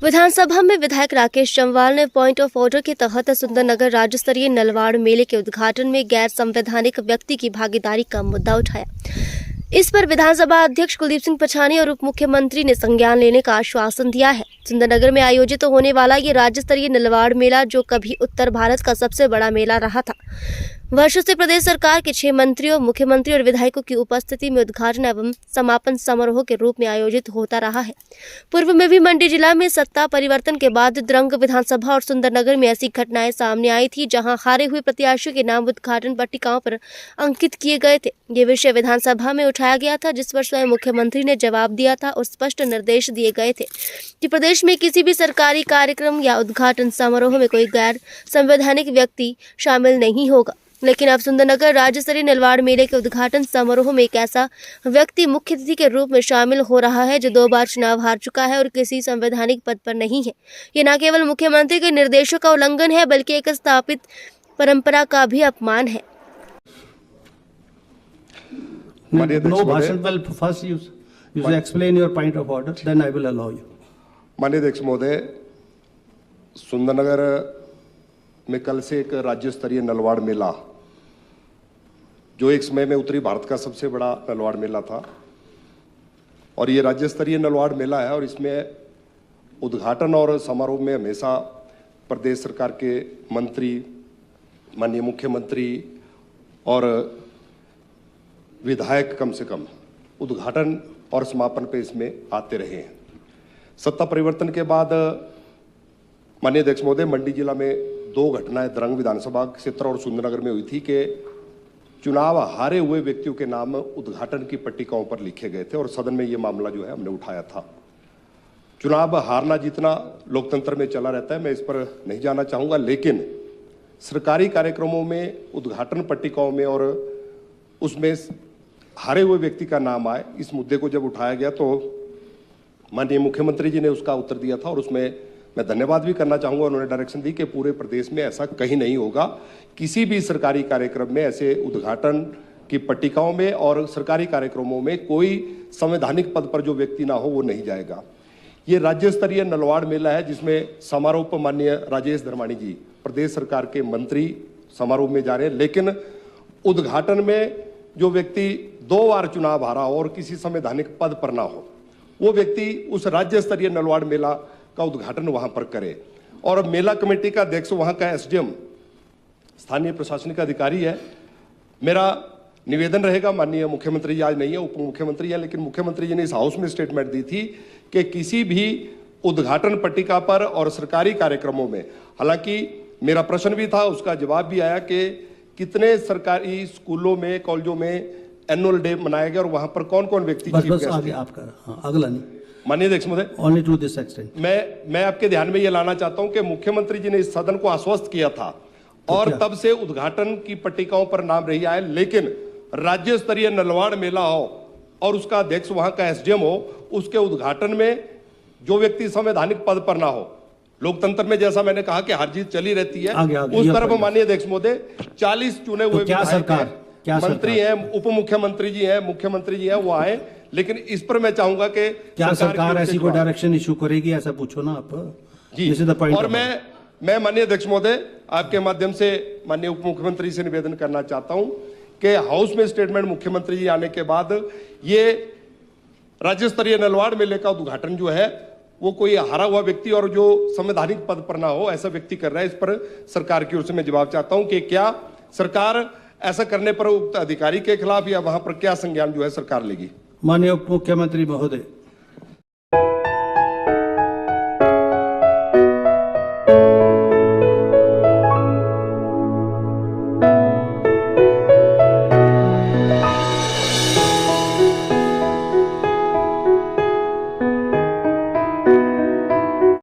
विधानसभा में विधायक राकेश जम्वाल ने पॉइंट ऑफ ऑर्डर के तहत सुंदरनगर राज्य स्तरीय नलवाड़ मेले के उद्घाटन में गैर संवैधानिक व्यक्ति की भागीदारी का मुद्दा उठाया। इस पर विधानसभा अध्यक्ष कुलदीप सिंह पछानी और उप मुख्यमंत्री ने संज्ञान लेने का आश्वासन दिया है। सुंदरनगर में आयोजित होने वाला ये राज्य स्तरीय नलवाड़ मेला, जो कभी उत्तर भारत का सबसे बड़ा मेला रहा था, वर्षों से प्रदेश सरकार के 6 मंत्रियों, मुख्यमंत्री और विधायकों की उपस्थिति में उद्घाटन एवं समापन समारोह के रूप में आयोजित होता रहा है। पूर्व में भी मंडी जिला में सत्ता परिवर्तन के बाद द्रंग विधानसभा और सुंदरनगर में ऐसी घटनाएं सामने आई थी, जहां हारे हुए प्रत्याशियों के नाम उद्घाटन पट्टिकाओं पर अंकित किए गए थे। ये विषय विधानसभा में उठाया गया था, जिस पर स्वयं मुख्यमंत्री ने जवाब दिया था और स्पष्ट निर्देश दिए गए थे कि प्रदेश में किसी भी सरकारी कार्यक्रम या उद्घाटन समारोह में कोई गैर संवैधानिक व्यक्ति शामिल नहीं होगा। लेकिन अब सुंदरनगर राज्य स्तरीय नलवाड़ मेले के उद्घाटन समारोह में एक ऐसा व्यक्ति मुख्य अतिथि के रूप में शामिल हो रहा है जो 2 बार चुनाव हार चुका है और किसी संवैधानिक पद पर नहीं है। ये न केवल मुख्यमंत्री के निर्देशों का उल्लंघन है, बल्कि एक स्थापित परंपरा का भी अपमान है। No भाषण, well, first you explain your point of order, then I will allow you. माननीय अध्यक्ष महोदय, सुंदरनगर में कल से एक राज्य स्तरीय नलवाड़ मेला, जो एक समय में उत्तरी भारत का सबसे बड़ा नलवाड़ मेला था, और ये राज्य स्तरीय नलवाड़ मेला है, और इसमें उद्घाटन और समारोह में हमेशा प्रदेश सरकार के मंत्री, माननीय मुख्यमंत्री और विधायक कम से कम उद्घाटन और समापन पे इसमें आते रहे हैं। सत्ता परिवर्तन के बाद माननीय अध्यक्ष महोदय, मंडी जिला में 2 घटनाएं द्रंग विधानसभा क्षेत्र और सुंदरनगर में हुई थी कि चुनाव हारे हुए व्यक्तियों के नाम उद्घाटन की पट्टिकाओं पर लिखे गए थे, और सदन में ये मामला जो है हमने उठाया था। चुनाव हारना जीतना लोकतंत्र में चला रहता है, मैं इस पर नहीं जाना चाहूंगा, लेकिन सरकारी कार्यक्रमों में उद्घाटन पट्टिकाओं में और उसमें हारे हुए व्यक्ति का नाम आए, इस मुद्दे को जब उठाया गया तो माननीय मुख्यमंत्री जी ने उसका उत्तर दिया था, और उसमें मैं धन्यवाद भी करना चाहूंगा। उन्होंने डायरेक्शन दी कि पूरे प्रदेश में ऐसा कहीं नहीं होगा, किसी भी सरकारी कार्यक्रम में ऐसे उद्घाटन की पट्टिकाओं में और सरकारी कार्यक्रमों में कोई संवैधानिक पद पर जो व्यक्ति ना हो वो नहीं जाएगा। ये राज्य स्तरीय नलवाड़ मेला है, जिसमें समारोह पर माननीय राजेश धर्माणी जी, प्रदेश सरकार के मंत्री, समारोह में जा रहे हैं, लेकिन उद्घाटन में जो व्यक्ति 2 बार चुनाव हारा हो और किसी संवैधानिक पद पर ना हो, वो व्यक्ति उस राज्य स्तरीय नलवाड़ मेला का उद्घाटन वहां पर करे। और मेला कमेटी का अध्यक्ष वहां का एसडीएम स्थानीय प्रशासनिक अधिकारी है। मेरा निवेदन रहेगा, माननीय मुख्यमंत्री जी आज नहीं है, उप मुख्यमंत्री है, लेकिन मुख्यमंत्री जी ने इस हाउस में स्टेटमेंट दी थी कि किसी भी उद्घाटन पट्टिका पर और सरकारी कार्यक्रमों में, हालांकि मेरा प्रश्न भी था, उसका जवाब भी आया कि कितने सरकारी स्कूलों में, कॉलेजों में एनुअल डे मनाया गया और वहां पर कौन कौन व्यक्ति बस आगे आपका अगला नहीं। माननीय अध्यक्ष महोदय, ओनली टू दिस एक्सटेंट मैं आपके ध्यान में ये लाना चाहता हूं कि मुख्यमंत्री जी ने इस सदन को आश्वस्त किया था, और तब से उद्घाटन की पट्टिकाओं पर नाम नहीं आए, लेकिन राज्य स्तरीय नलवाड़ मेला हो और उसका अध्यक्ष वहां का एसडीएम हो, उसके उद्घाटन में जो व्यक्ति संवैधानिक पद पर ना हो, लोकतंत्र में जैसा मैंने कहा कि हार जीत चली रहती है, उस तरफ माननीय अध्यक्ष महोदय 40 चुने हुए मंत्री हैं, उप मुख्यमंत्री जी हैं, मुख्यमंत्री जी हैं, वो आए, लेकिन इस पर मैं चाहूंगा कि क्या सरकार ऐसी कोई डायरेक्शन इशू करेगी, ऐसा पूछो ना आप जी। और मैं माननीय अध्यक्ष महोदय आपके माध्यम से माननीय उप मुख्यमंत्री से निवेदन करना चाहता हूं कि हाउस में स्टेटमेंट मुख्यमंत्री जी आने के बाद ये राज्य स्तरीय नलवाड़ मेले का उद्घाटन जो है वो कोई हारा हुआ व्यक्ति और जो संवैधानिक पद पर ना हो ऐसा व्यक्ति कर रहा है। इस पर सरकार की ओर से मैं जवाब चाहता हूं कि क्या सरकार ऐसा करने पर उक्त अधिकारी के खिलाफ या वहां पर क्या संज्ञान जो है सरकार लेगी। माननीय उप मुख्यमंत्री महोदय,